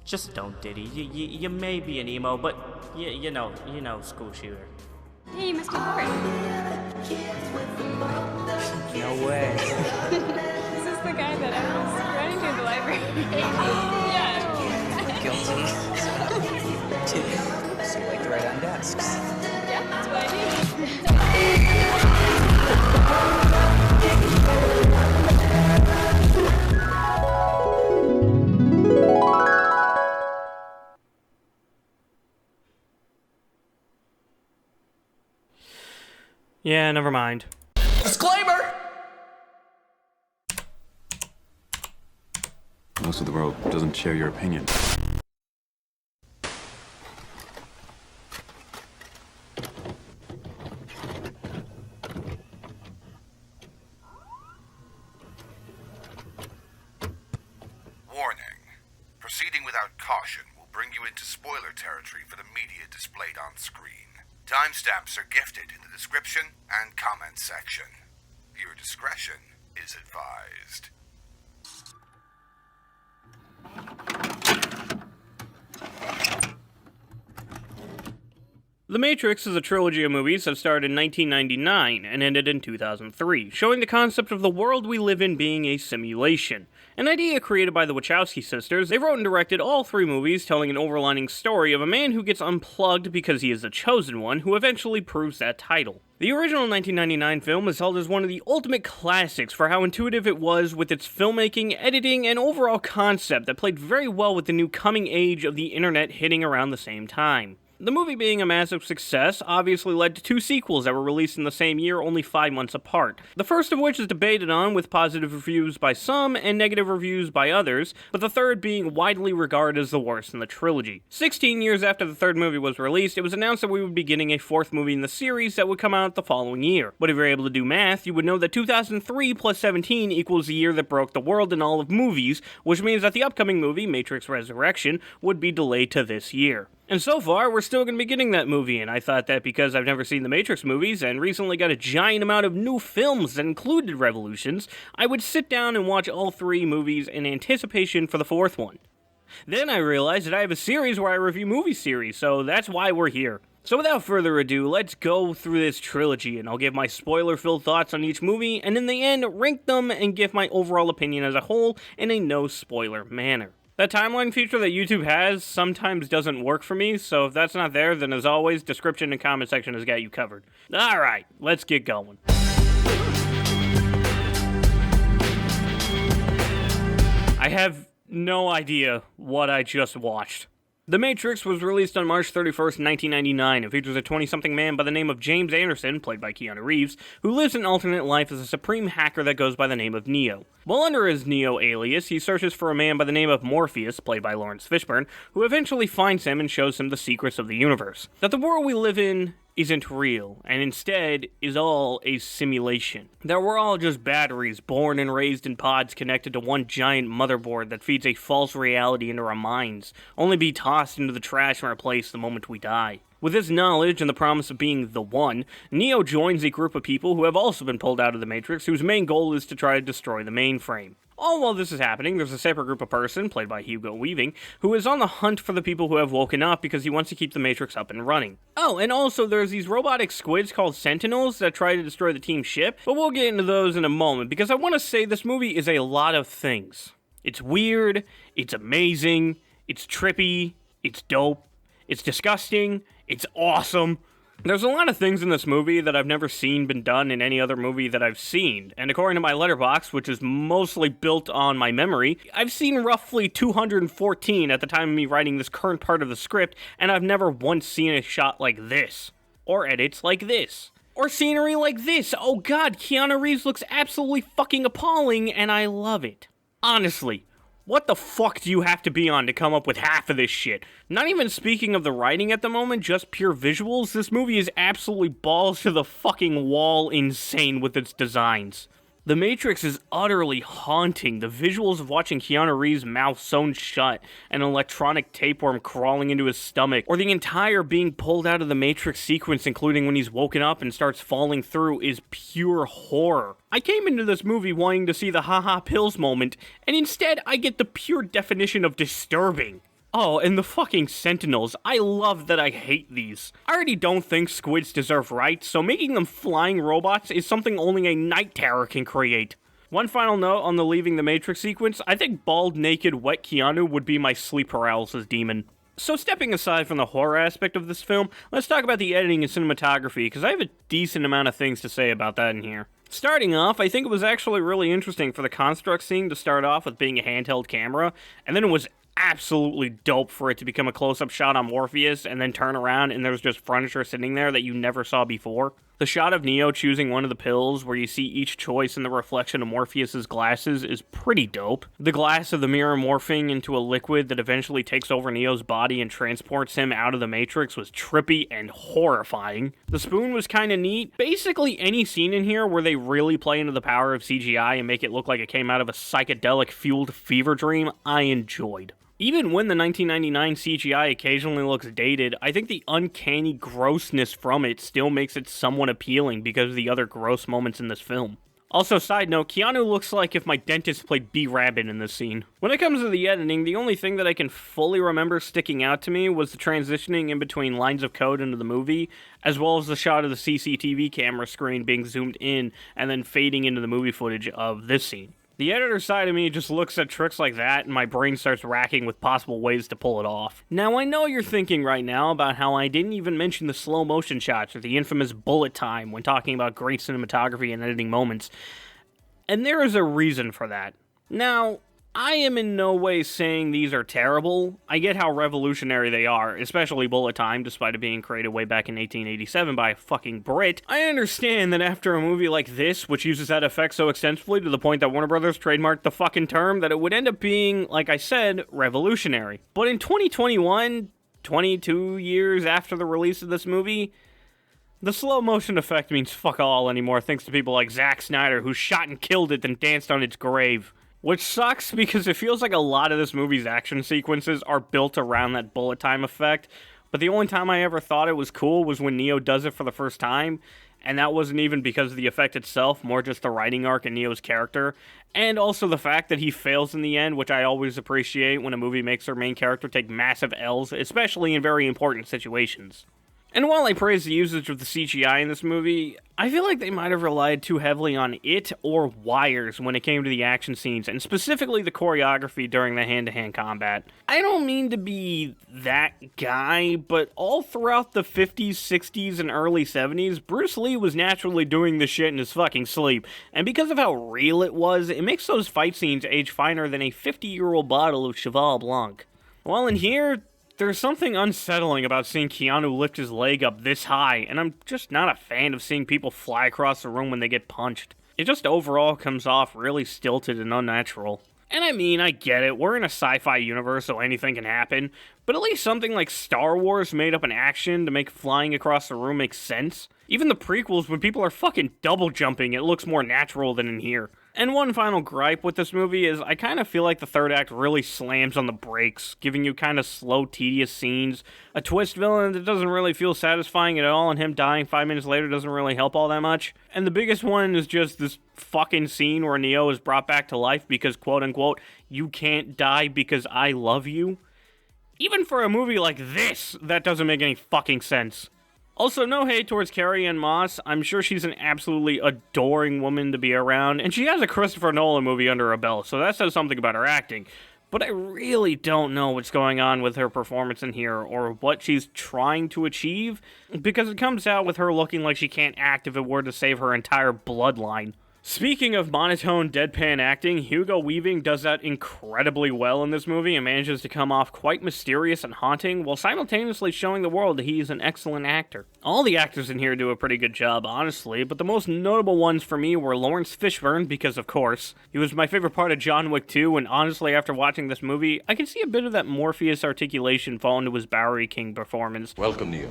Just don't, Diddy. You may be an emo, but you know, school shooter. Hey, you must be bored. No way. This is the guy that I was running through the library. Yeah. Guilty. So you like to write on desks? Yeah, that's what I do. Yeah, never mind. Disclaimer! Most of the world doesn't share your opinion. Warning. Proceeding without caution will bring you into spoiler territory for the media displayed on screen. Timestamps are gifted in the description and comment section. Viewer discretion is advised. The Matrix is a trilogy of movies that started in 1999 and ended in 2003, showing the concept of the world we live in being a simulation. An idea created by the Wachowski sisters, they wrote and directed all three movies, telling an overlining story of a man who gets unplugged because he is the chosen one, who eventually proves that title. The original 1999 film is held as one of the ultimate classics for how intuitive it was with its filmmaking, editing, and overall concept that played very well with the new coming age of the internet hitting around the same time. The movie being a massive success obviously led to two sequels that were released in the same year, only 5 months apart. The first of which is debated on with positive reviews by some and negative reviews by others, but the third being widely regarded as the worst in the trilogy. 16 years after the third movie was released, it was announced that we would be getting a fourth movie in the series that would come out the following year. But if you're able to do math, you would know that 2003 plus 17 equals the year that broke the world in all of movies, which means that the upcoming movie, Matrix Resurrection, would be delayed to this year. And so far, we're still going to be getting that movie, and I thought that because I've never seen the Matrix movies and recently got a giant amount of new films that included Revolutions, I would sit down and watch all three movies in anticipation for the fourth one. Then I realized that I have a series where I review movie series, so that's why we're here. So without further ado, let's go through this trilogy, and I'll give my spoiler-filled thoughts on each movie, and in the end, rank them and give my overall opinion as a whole in a no-spoiler manner. That timeline feature that YouTube has sometimes doesn't work for me, so if that's not there, then as always, description and comment section has got you covered. Alright, let's get going. I have no idea what I just watched. The Matrix was released on March 31st, 1999, and features a 20-something man by the name of James Anderson, played by Keanu Reeves, who lives an alternate life as a supreme hacker that goes by the name of Neo. While under his Neo alias, he searches for a man by the name of Morpheus, played by Lawrence Fishburne, who eventually finds him and shows him the secrets of the universe. That the world we live in isn't real, and instead is all a simulation. That we're all just batteries born and raised in pods connected to one giant motherboard that feeds a false reality into our minds, only be tossed into the trash and replaced the moment we die. With this knowledge and the promise of being the one, Neo joins a group of people who have also been pulled out of the Matrix, whose main goal is to try to destroy the mainframe. All while this is happening, there's a separate group of person, played by Hugo Weaving, who is on the hunt for the people who have woken up because he wants to keep the Matrix up and running. Oh, and also there's these robotic squids called Sentinels that try to destroy the team's ship, but we'll get into those in a moment, because I want to say this movie is a lot of things. It's weird, it's amazing, it's trippy, it's dope, it's disgusting, it's awesome. There's a lot of things in this movie that I've never seen been done in any other movie that I've seen, and according to my letterbox, which is mostly built on my memory, I've seen roughly 214 at the time of me writing this current part of the script, and I've never once seen a shot like this, or edits like this, or scenery like this. Oh god, Keanu Reeves looks absolutely fucking appalling, and I love it. Honestly. What the fuck do you have to be on to come up with half of this shit? Not even speaking of the writing at the moment, just pure visuals, this movie is absolutely balls to the fucking wall insane with its designs. The Matrix is utterly haunting. The visuals of watching Keanu Reeves' mouth sewn shut, an electronic tapeworm crawling into his stomach, or the entire being pulled out of the Matrix sequence, including when he's woken up and starts falling through, is pure horror. I came into this movie wanting to see the haha pills moment, and instead I get the pure definition of disturbing. Oh, and the fucking Sentinels. I love that I hate these. I already don't think squids deserve rights, so making them flying robots is something only a night terror can create. One final note on the leaving the Matrix sequence, I think bald, naked, wet Keanu would be my sleep paralysis demon. So stepping aside from the horror aspect of this film, let's talk about the editing and cinematography, because I have a decent amount of things to say about that in here. Starting off, I think it was actually really interesting for the construct scene to start off with being a handheld camera, and then it was absolutely dope for it to become a close-up shot on Morpheus and then turn around and there's just furniture sitting there that you never saw before. The shot of Neo choosing one of the pills where you see each choice in the reflection of Morpheus's glasses is pretty dope. The glass of the mirror morphing into a liquid that eventually takes over Neo's body and transports him out of the Matrix was trippy and horrifying. The spoon was kinda neat. Basically any scene in here where they really play into the power of CGI and make it look like it came out of a psychedelic-fueled fever dream, I enjoyed. Even when the 1999 CGI occasionally looks dated, I think the uncanny grossness from it still makes it somewhat appealing because of the other gross moments in this film. Also, side note, Keanu looks like if my dentist played B-Rabbit in this scene. When it comes to the editing, the only thing that I can fully remember sticking out to me was the transitioning in between lines of code into the movie, as well as the shot of the CCTV camera screen being zoomed in and then fading into the movie footage of this scene. The editor side of me just looks at tricks like that and my brain starts racking with possible ways to pull it off. Now, I know you're thinking right now about how I didn't even mention the slow motion shots or the infamous bullet time when talking about great cinematography and editing moments, and there is a reason for that. Now, I am in no way saying these are terrible. I get how revolutionary they are, especially bullet time, despite it being created way back in 1887 by a fucking Brit. I understand that after a movie like this, which uses that effect so extensively to the point that Warner Brothers trademarked the fucking term, that it would end up being, like I said, revolutionary. But in 2021, 22 years after the release of this movie, the slow motion effect means fuck all anymore thanks to people like Zack Snyder, who shot and killed it then danced on its grave. Which sucks because it feels like a lot of this movie's action sequences are built around that bullet time effect, but the only time I ever thought it was cool was when Neo does it for the first time, and that wasn't even because of the effect itself, more just the writing arc in Neo's character, and also the fact that he fails in the end, which I always appreciate when a movie makes their main character take massive L's, especially in very important situations. And while I praise the usage of the CGI in this movie, I feel like they might have relied too heavily on it or wires when it came to the action scenes, and specifically the choreography during the hand-to-hand combat. I don't mean to be that guy, but all throughout the 50s, 60s, and early 70s, Bruce Lee was naturally doing this shit in his fucking sleep, and because of how real it was, it makes those fight scenes age finer than a 50-year-old bottle of Cheval Blanc. While in here, there's something unsettling about seeing Keanu lift his leg up this high, and I'm just not a fan of seeing people fly across the room when they get punched. It just overall comes off really stilted and unnatural. And I mean, I get it, we're in a sci-fi universe so anything can happen, but at least something like Star Wars made up an action to make flying across the room make sense. Even the prequels, when people are fucking double jumping, it looks more natural than in here. And one final gripe with this movie is I kind of feel like the third act really slams on the brakes, giving you kind of slow, tedious scenes, a twist villain that doesn't really feel satisfying at all, and him dying 5 minutes later doesn't really help all that much. And the biggest one is just this fucking scene where Neo is brought back to life because, quote-unquote, you can't die because I love you. Even for a movie like this, that doesn't make any fucking sense. Also, no hate towards Carrie-Anne Moss. I'm sure she's an absolutely adoring woman to be around, and she has a Christopher Nolan movie under her belt, so that says something about her acting. But I really don't know what's going on with her performance in here, or what she's trying to achieve, because it comes out with her looking like she can't act if it were to save her entire bloodline. Speaking of monotone, deadpan acting, Hugo Weaving does that incredibly well in this movie and manages to come off quite mysterious and haunting, while simultaneously showing the world that he is an excellent actor. All the actors in here do a pretty good job, honestly, but the most notable ones for me were Lawrence Fishburne, because of course. He was my favorite part of John Wick 2, and honestly, after watching this movie, I can see a bit of that Morpheus articulation fall into his Bowery King performance. Welcome, Neo.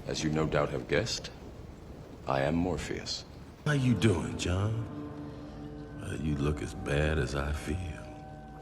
As you no doubt have guessed, I am Morpheus. How you doing, John? You look as bad as I feel.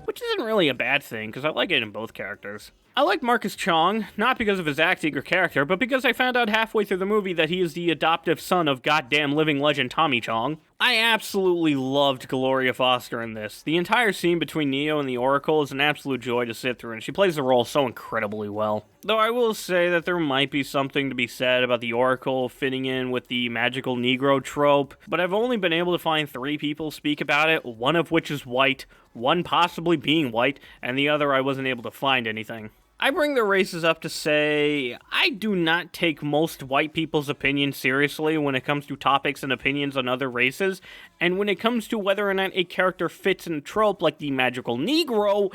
Which isn't really a bad thing, because I like it in both characters. I like Marcus Chong, not because of his acting or character, but because I found out halfway through the movie that he is the adoptive son of goddamn living legend Tommy Chong. I absolutely loved Gloria Foster in this. The entire scene between Neo and the Oracle is an absolute joy to sit through, and she plays the role so incredibly well. Though I will say that there might be something to be said about the Oracle fitting in with the magical Negro trope, but I've only been able to find 3 people speak about it, one of which is white, one possibly being white, and the other I wasn't able to find anything. I bring the races up to say, I do not take most white people's opinions seriously when it comes to topics and opinions on other races, and when it comes to whether or not a character fits in a trope like the magical Negro,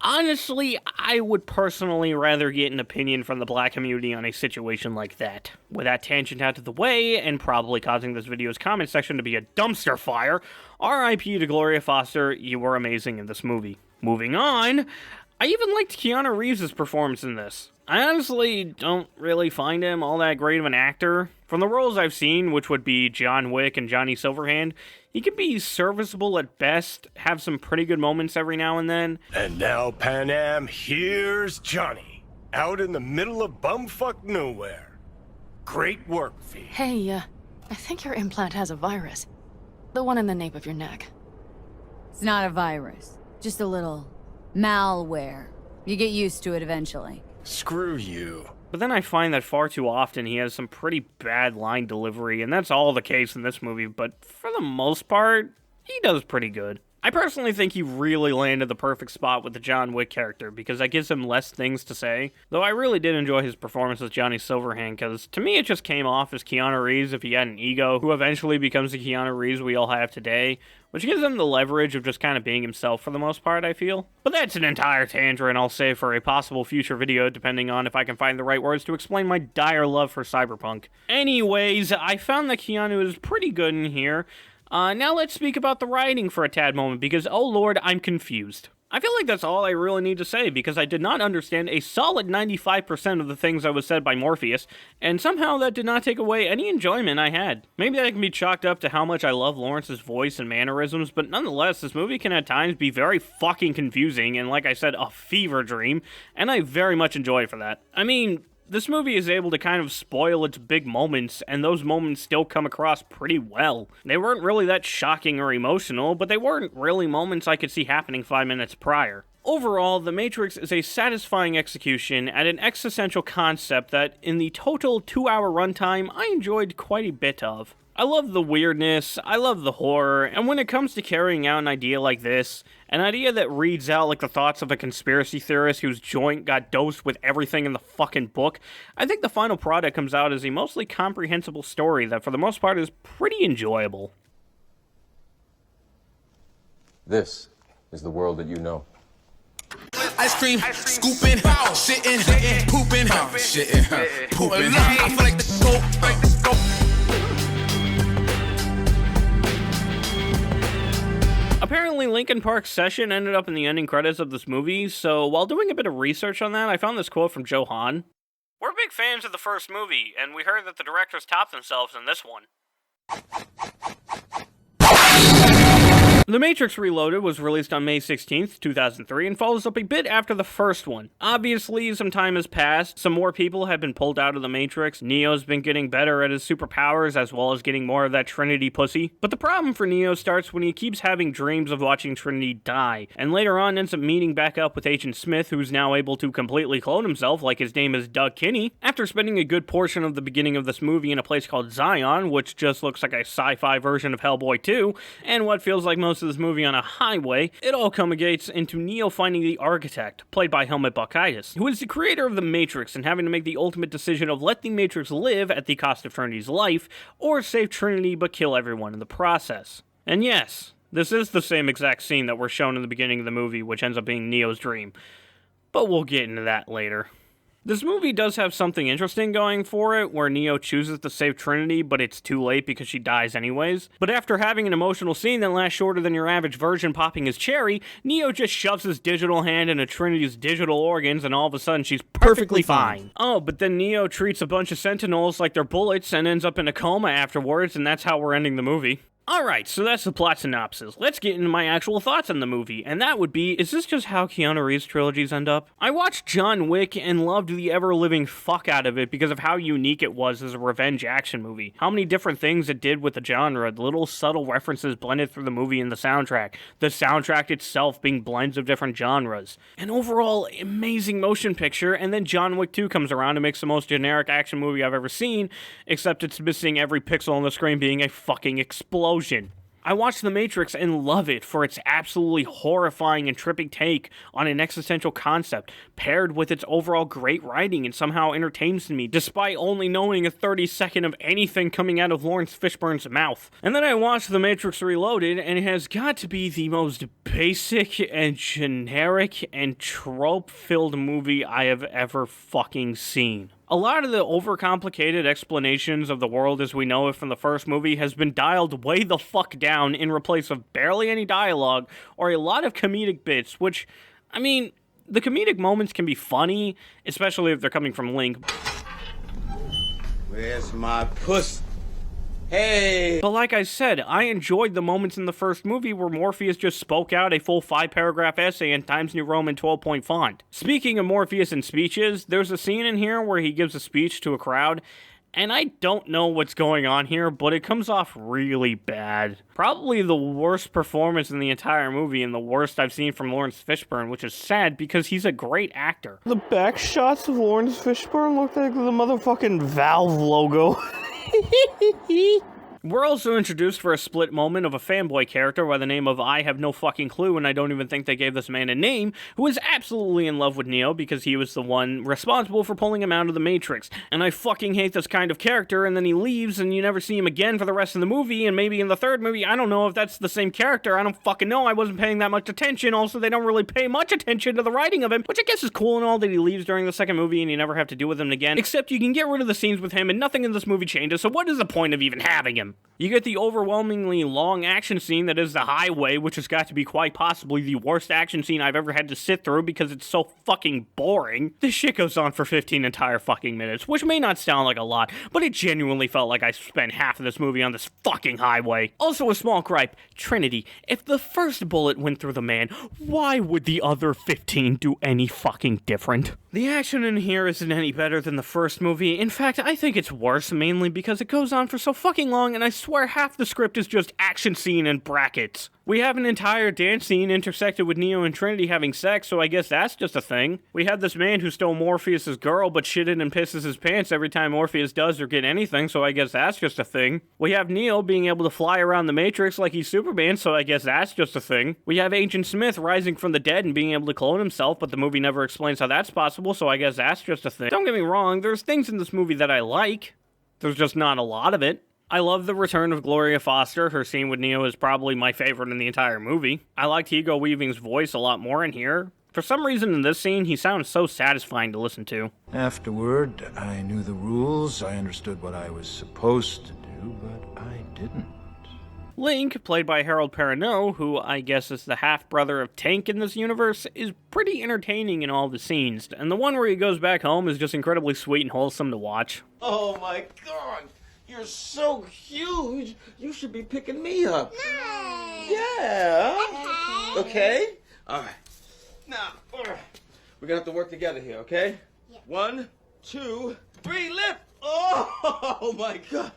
honestly, I would personally rather get an opinion from the black community on a situation like that. With that tangent out of the way, and probably causing this video's comment section to be a dumpster fire, RIP to Gloria Foster, you were amazing in this movie. Moving on, I even liked Keanu Reeves' performance in this. I honestly don't really find him all that great of an actor. From the roles I've seen, which would be John Wick and Johnny Silverhand, he can be serviceable at best, have some pretty good moments every now and then. And now, Pan Am, here's Johnny, out in the middle of bumfuck nowhere. Great work, V. Hey, I think your implant has a virus. The one in the nape of your neck. It's not a virus, just a little malware. You get used to it eventually. Screw you. But then I find that far too often he has some pretty bad line delivery, and that's all the case in this movie, but for the most part, he does pretty good. I personally think he really landed the perfect spot with the John Wick character, because that gives him less things to say. Though I really did enjoy his performance as Johnny Silverhand, because to me it just came off as Keanu Reeves if he had an ego, who eventually becomes the Keanu Reeves we all have today, which gives him the leverage of just kind of being himself for the most part, I feel. But that's an entire tangent I'll save for a possible future video, depending on if I can find the right words to explain my dire love for cyberpunk. Anyways, I found that Keanu is pretty good in here. Now let's speak about the writing for a tad moment, because oh lord, I'm confused. I feel like that's all I really need to say, because I did not understand a solid 95% of the things that was said by Morpheus, and somehow that did not take away any enjoyment I had. Maybe that can be chalked up to how much I love Lawrence's voice and mannerisms, but nonetheless, this movie can at times be very fucking confusing, and like I said, a fever dream, and I very much enjoy it for that. I mean, this movie is able to kind of spoil its big moments, and those moments still come across pretty well. They weren't really that shocking or emotional, but they weren't really moments I could see happening 5 minutes prior. Overall, The Matrix is a satisfying execution at an existential concept that, in the total 2-hour runtime, I enjoyed quite a bit of. I love the weirdness, I love the horror, and when it comes to carrying out an idea like this, an idea that reads out like the thoughts of a conspiracy theorist whose joint got dosed with everything in the fucking book, I think the final product comes out as a mostly comprehensible story that for the most part is pretty enjoyable. This is the world that you know. Ice cream, scooping, shitting, pooping, shitting, pooping. I feel like the goat. Apparently, Linkin Park's Session ended up in the ending credits of this movie, so while doing a bit of research on that, I found this quote from Joe Hahn. "We're big fans of the first movie, and we heard that the directors topped themselves in this one." The Matrix Reloaded was released on May 16th, 2003, and follows up a bit after the first one. Obviously, some time has passed, some more people have been pulled out of the Matrix, Neo's been getting better at his superpowers, as well as getting more of that Trinity pussy. But the problem for Neo starts when he keeps having dreams of watching Trinity die, and later on ends up meeting back up with Agent Smith, who's now able to completely clone himself, like his name is Doug Kinney. After spending a good portion of the beginning of this movie in a place called Zion, which just looks like a sci-fi version of Hellboy 2, and what feels like most of this movie on a highway, it all culminates into Neo finding the Architect, played by Helmut Balkaitis, who is the creator of the Matrix and having to make the ultimate decision of let the Matrix live at the cost of Trinity's life, or save Trinity but kill everyone in the process. And yes, this is the same exact scene that we're shown in the beginning of the movie, which ends up being Neo's dream. But we'll get into that later. This movie does have something interesting going for it, where Neo chooses to save Trinity, but it's too late because she dies anyways. But after having an emotional scene that lasts shorter than your average virgin popping his cherry, Neo just shoves his digital hand into Trinity's digital organs and all of a sudden she's perfectly fine. Oh, but then Neo treats a bunch of Sentinels like they're bullets and ends up in a coma afterwards, and that's how we're ending the movie. Alright, so that's the plot synopsis. Let's get into my actual thoughts on the movie, and that would be, is this just how Keanu Reeves trilogies end up? I watched John Wick and loved the ever-living fuck out of it because of how unique it was as a revenge action movie. How many different things it did with the genre, the little subtle references blended through the movie and the soundtrack itself being blends of different genres. An overall amazing motion picture, and then John Wick 2 comes around and makes the most generic action movie I've ever seen, except it's missing every pixel on the screen being a fucking explosion. I watched The Matrix and love it for its absolutely horrifying and tripping take on an existential concept, paired with its overall great writing and somehow entertains me, despite only knowing a 30-second of anything coming out of Lawrence Fishburne's mouth. And then I watched The Matrix Reloaded, and it has got to be the most basic and generic and trope-filled movie I have ever fucking seen. A lot of the overcomplicated explanations of the world as we know it from the first movie has been dialed way the fuck down in replace of barely any dialogue or a lot of comedic bits, which, I mean, the comedic moments can be funny, especially if they're coming from Link. Where's my puss? Hey! But like I said, I enjoyed the moments in the first movie where Morpheus just spoke out a full 5-paragraph essay in Times New Roman 12-point font. Speaking of Morpheus and speeches, there's a scene in here where he gives a speech to a crowd, and I don't know what's going on here, but it comes off really bad. Probably the worst performance in the entire movie and the worst I've seen from Lawrence Fishburne, which is sad because he's a great actor. The back shots of Lawrence Fishburne look like the motherfucking Valve logo. We're also introduced for a split moment of a fanboy character by the name of I have no fucking clue, and I don't even think they gave this man a name, who is absolutely in love with Neo because he was the one responsible for pulling him out of the Matrix. And I fucking hate this kind of character, and then he leaves and you never see him again for the rest of the movie, and maybe in the third movie, I don't know if that's the same character, I don't fucking know, I wasn't paying that much attention. Also, they don't really pay much attention to the writing of him, which I guess is cool and all that he leaves during the second movie and you never have to deal with him again, except you can get rid of the scenes with him and nothing in this movie changes, so what is the point of even having him? You get the overwhelmingly long action scene that is the highway, which has got to be quite possibly the worst action scene I've ever had to sit through because it's so fucking boring. This shit goes on for 15 entire fucking minutes, which may not sound like a lot, but it genuinely felt like I spent half of this movie on this fucking highway. Also a small gripe, Trinity, if the first bullet went through the man, why would the other 15 do any fucking different? The action in here isn't any better than the first movie. In fact, I think it's worse, mainly because it goes on for so fucking long, and I swear half the script is just action scene in brackets. We have an entire dance scene intersected with Neo and Trinity having sex, so I guess that's just a thing. We have this man who stole Morpheus' girl, but shitted and pisses his pants every time Morpheus does or get anything, so I guess that's just a thing. We have Neo being able to fly around the Matrix like he's Superman, so I guess that's just a thing. We have Agent Smith rising from the dead and being able to clone himself, but the movie never explains how that's possible, so I guess that's just a thing. Don't get me wrong, there's things in this movie that I like. There's just not a lot of it. I love the return of Gloria Foster. Her scene with Neo is probably my favorite in the entire movie. I liked Hugo Weaving's voice a lot more in here. For some reason in this scene, he sounds so satisfying to listen to. Afterward, I knew the rules, I understood what I was supposed to do, but I didn't. Link, played by Harold Perrineau, who I guess is the half-brother of Tank in this universe, is pretty entertaining in all the scenes, and the one where he goes back home is just incredibly sweet and wholesome to watch. Oh my god! You're so huge, you should be picking me up. No. Yeah. Okay? Alright. Now, we're gonna have to work together here, okay? Yeah. 1, 2, 3, lift! Oh my god!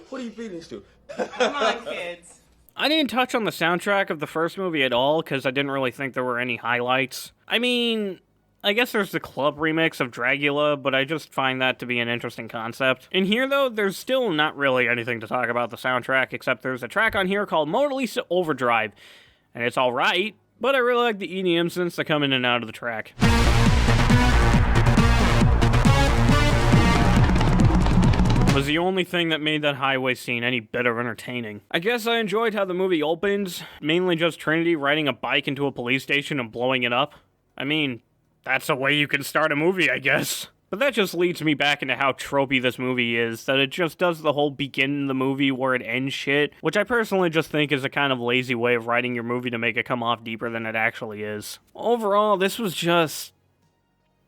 What are you feeding this to? Come on, kids. I didn't touch on the soundtrack of the first movie at all, because I didn't really think there were any highlights. I mean, I guess there's the club remix of Dragula, but I just find that to be an interesting concept. In here, though, there's still not really anything to talk about the soundtrack, except there's a track on here called Mona Lisa Overdrive, and it's alright, but I really like the EDM synths that come in and out of the track. Was the only thing that made that highway scene any bit of entertaining. I guess I enjoyed how the movie opens, mainly just Trinity riding a bike into a police station and blowing it up. I mean, that's a way you can start a movie, I guess. But that just leads me back into how tropey this movie is, that it just does the whole begin the movie where it ends shit, which I personally just think is a kind of lazy way of writing your movie to make it come off deeper than it actually is. Overall, this was just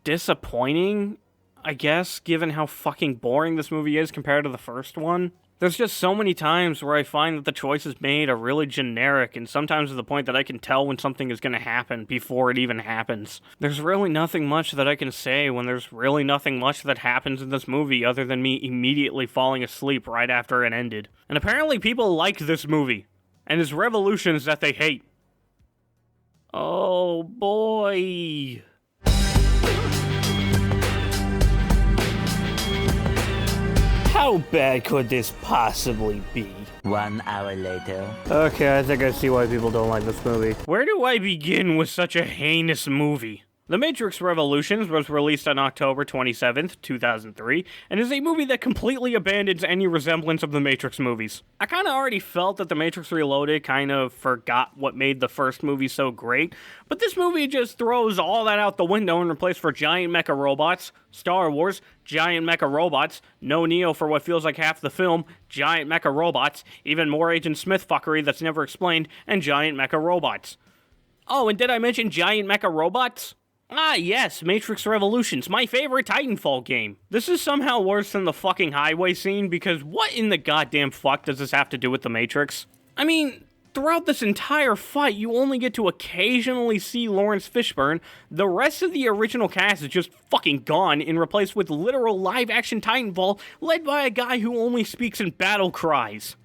disappointing, I guess, given how fucking boring this movie is compared to the first one. There's just so many times where I find that the choices made are really generic, and sometimes to the point that I can tell when something is going to happen before it even happens. There's really nothing much that I can say when there's really nothing much that happens in this movie other than me immediately falling asleep right after it ended. And apparently people like this movie, and its revolutions that they hate. Oh boy. How bad could this possibly be? 1 hour later. Okay, I think I see why people don't like this movie. Where do I begin with such a heinous movie? The Matrix Revolutions was released on October 27th, 2003, and is a movie that completely abandons any resemblance of the Matrix movies. I kinda already felt that The Matrix Reloaded kind of forgot what made the first movie so great, but this movie just throws all that out the window and replaces for giant mecha robots, Star Wars, giant mecha robots, no Neo for what feels like half the film, giant mecha robots, even more Agent Smith fuckery that's never explained, and giant mecha robots. Oh, and did I mention giant mecha robots? Ah, yes, Matrix Revolutions, my favorite Titanfall game. This is somehow worse than the fucking highway scene, because what in the goddamn fuck does this have to do with the Matrix? I mean, throughout this entire fight, you only get to occasionally see Lawrence Fishburne. The rest of the original cast is just fucking gone and replaced with literal live-action Titanfall led by a guy who only speaks in battle cries.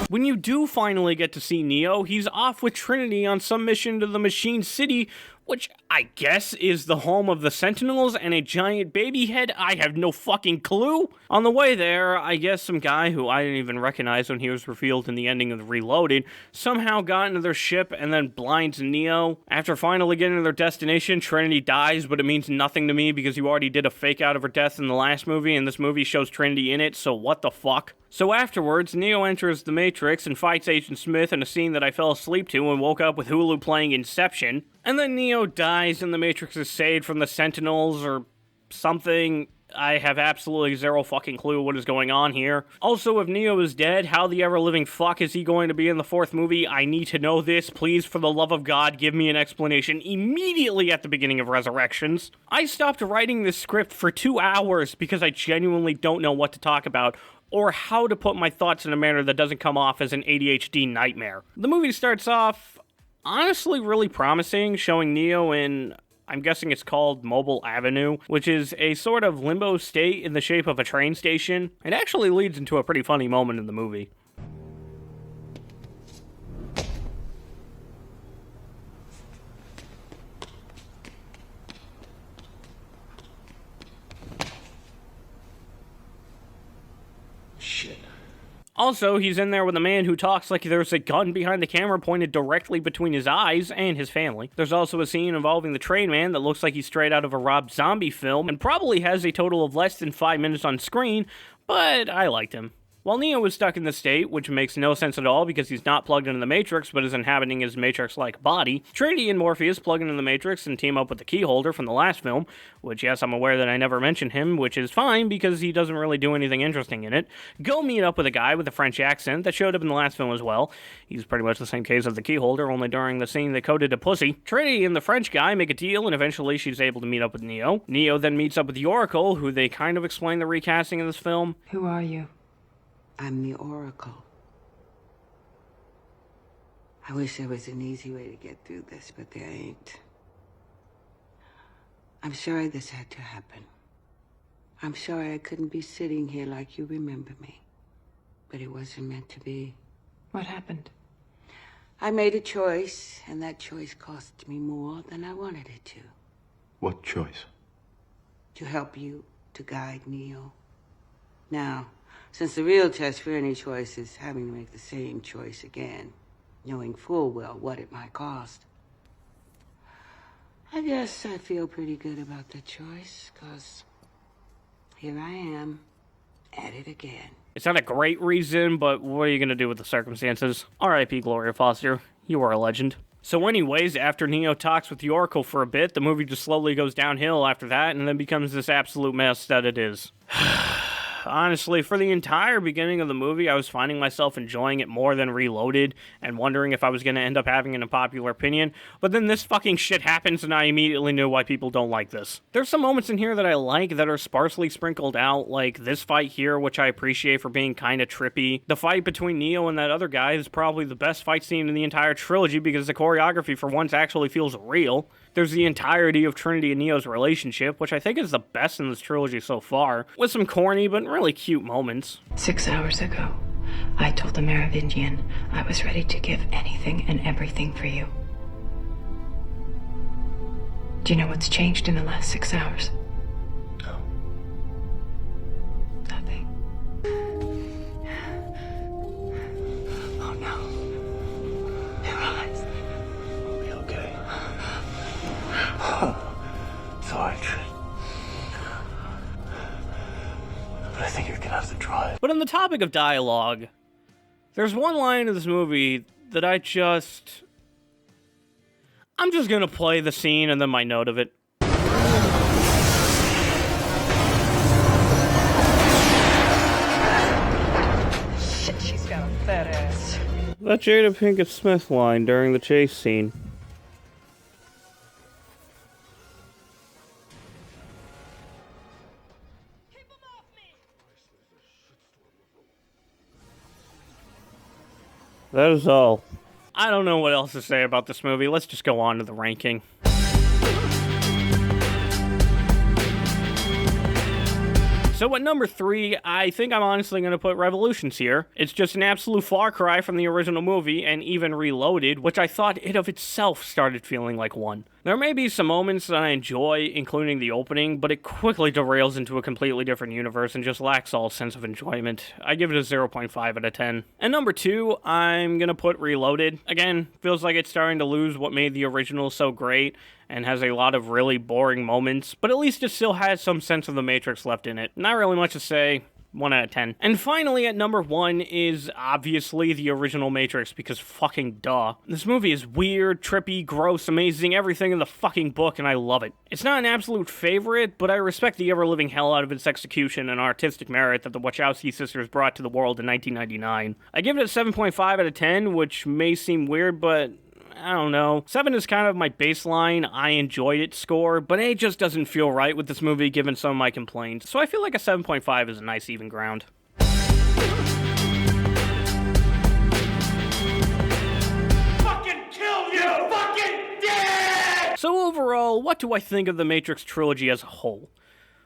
When you do finally get to see Neo, he's off with Trinity on some mission to the Machine City, which I guess is the home of the Sentinels and a giant baby head. I have no fucking clue. On the way there, I guess some guy who I didn't even recognize when he was revealed in the ending of Reloaded somehow got into their ship and then blinds Neo. After finally getting to their destination, Trinity dies, but it means nothing to me because you already did a fake out of her death in the last movie, and this movie shows Trinity in it, so what the fuck? So afterwards, Neo enters the Matrix and fights Agent Smith in a scene that I fell asleep to and woke up with Hulu playing Inception. And then Neo dies and the Matrix is saved from the Sentinels or something. I have absolutely zero fucking clue what is going on here. Also, if Neo is dead, how the ever-living fuck is he going to be in the fourth movie? I need to know this. Please, for the love of God, give me an explanation immediately at the beginning of Resurrections. I stopped writing this script for 2 hours because I genuinely don't know what to talk about or how to put my thoughts in a manner that doesn't come off as an ADHD nightmare. The movie starts off honestly really promising, showing Neo in, I'm guessing it's called Mobile Avenue, which is a sort of limbo state in the shape of a train station. It actually leads into a pretty funny moment in the movie. Also, he's in there with a man who talks like there's a gun behind the camera pointed directly between his eyes and his family. There's also a scene involving the train man that looks like he's straight out of a Rob Zombie film and probably has a total of less than 5 minutes on screen, but I liked him. While Neo is stuck in this state, which makes no sense at all because he's not plugged into the Matrix but is inhabiting his Matrix-like body, Trinity and Morpheus plug into the Matrix and team up with the Keyholder from the last film, which yes, I'm aware that I never mentioned him, which is fine because he doesn't really do anything interesting in it. Go meet up with a guy with a French accent that showed up in the last film as well. He's pretty much the same case as the Keyholder, only during the scene they coded a pussy. Trinity and the French guy make a deal and eventually she's able to meet up with Neo. Neo then meets up with the Oracle, who they kind of explain the recasting of this film. Who are you? I'm the Oracle. I wish there was an easy way to get through this, but there ain't. I'm sorry this had to happen. I'm sorry I couldn't be sitting here like you remember me. But it wasn't meant to be. What happened? I made a choice, and that choice cost me more than I wanted it to. What choice? to help you to guide Neo. Now, since the real test for any choice is having to make the same choice again, knowing full well what it might cost, I guess I feel pretty good about the choice, 'cause here I am, at it again. It's not a great reason, but what are you going to do with the circumstances? R.I.P. Gloria Foster. You are a legend. So anyways, after Neo talks with the Oracle for a bit, the movie just slowly goes downhill after that, and then becomes this absolute mess that it is. Honestly, for the entire beginning of the movie, I was finding myself enjoying it more than Reloaded, and wondering if I was going to end up having an unpopular opinion, but then this fucking shit happens, and I immediately knew why people don't like this. There's some moments in here that I like that are sparsely sprinkled out, like this fight here, which I appreciate for being kinda trippy. The fight between Neo and that other guy is probably the best fight scene in the entire trilogy, because the choreography for once actually feels real. There's the entirety of Trinity and Neo's relationship, which I think is the best in this trilogy so far, with some corny but really cute moments. 6 hours ago, I told the Merovingian I was ready to give anything and everything for you. Do you know what's changed in the last 6 hours? No. Nothing. Oh no. Your eyes. We'll be okay. Sorry, Trin. But I think you're gonna have to try. But on the topic of dialogue, there's one line in this movie that I'm just gonna play the scene and then my note of it. Shit, she's got a fat ass. That Jada Pinkett Smith line during the chase scene. That is all. I don't know what else to say about this movie. Let's just go on to the ranking. So at number 3, I think I'm honestly going to put Revolutions here. It's just an absolute far cry from the original movie, and even Reloaded, which I thought it of itself started feeling like one. There may be some moments that I enjoy, including the opening, but it quickly derails into a completely different universe and just lacks all sense of enjoyment. I give it a 0.5 out of 10. And number 2, I'm going to put Reloaded. Again, feels like it's starting to lose what made the original so great, and has a lot of really boring moments, but at least it still has some sense of the Matrix left in it. Not really much to say. 1 out of 10. And finally, at number 1 is obviously the original Matrix, because fucking duh. This movie is weird, trippy, gross, amazing, everything in the fucking book, and I love it. It's not an absolute favorite, but I respect the ever-living hell out of its execution and artistic merit that the Wachowski sisters brought to the world in 1999. I give it a 7.5 out of 10, which may seem weird, but I don't know. 7 is kind of my baseline, I enjoyed it score, but 8 just doesn't feel right with this movie given some of my complaints, so I feel like a 7.5 is a nice even ground. Fucking kill you! Fucking dead! So overall, what do I think of the Matrix trilogy as a whole?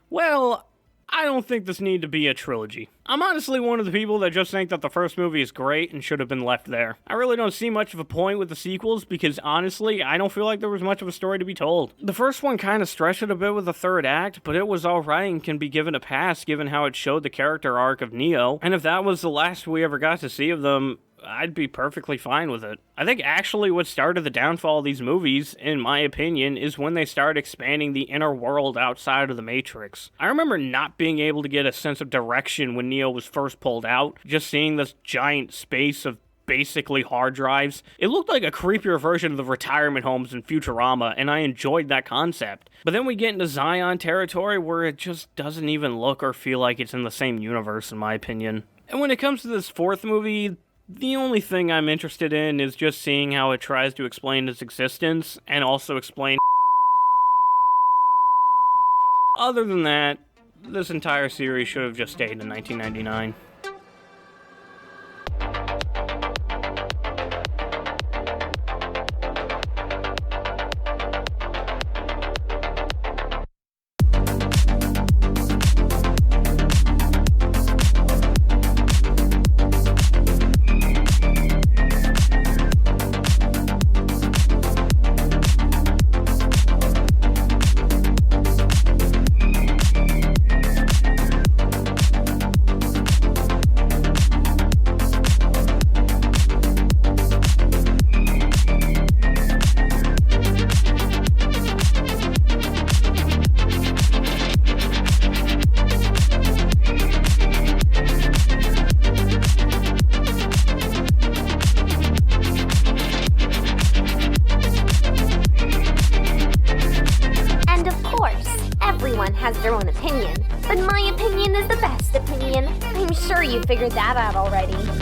Well, I don't think this needed to be a trilogy. I'm honestly one of the people that just think that the first movie is great and should have been left there. I really don't see much of a point with the sequels because honestly, I don't feel like there was much of a story to be told. The first one kind of stretched it a bit with the third act, but it was alright and can be given a pass given how it showed the character arc of Neo, and if that was the last we ever got to see of them, I'd be perfectly fine with it. I think actually what started the downfall of these movies, in my opinion, is when they started expanding the inner world outside of the Matrix. I remember not being able to get a sense of direction when Neo was first pulled out, just seeing this giant space of basically hard drives. It looked like a creepier version of the retirement homes in Futurama, and I enjoyed that concept. But then we get into Zion territory where it just doesn't even look or feel like it's in the same universe, in my opinion. And when it comes to this fourth movie, the only thing I'm interested in is just seeing how it tries to explain its existence, and also explain. Other than that, this entire series should have just stayed in 1999. has their own opinion, but my opinion is the best opinion. I'm sure you figured that out already.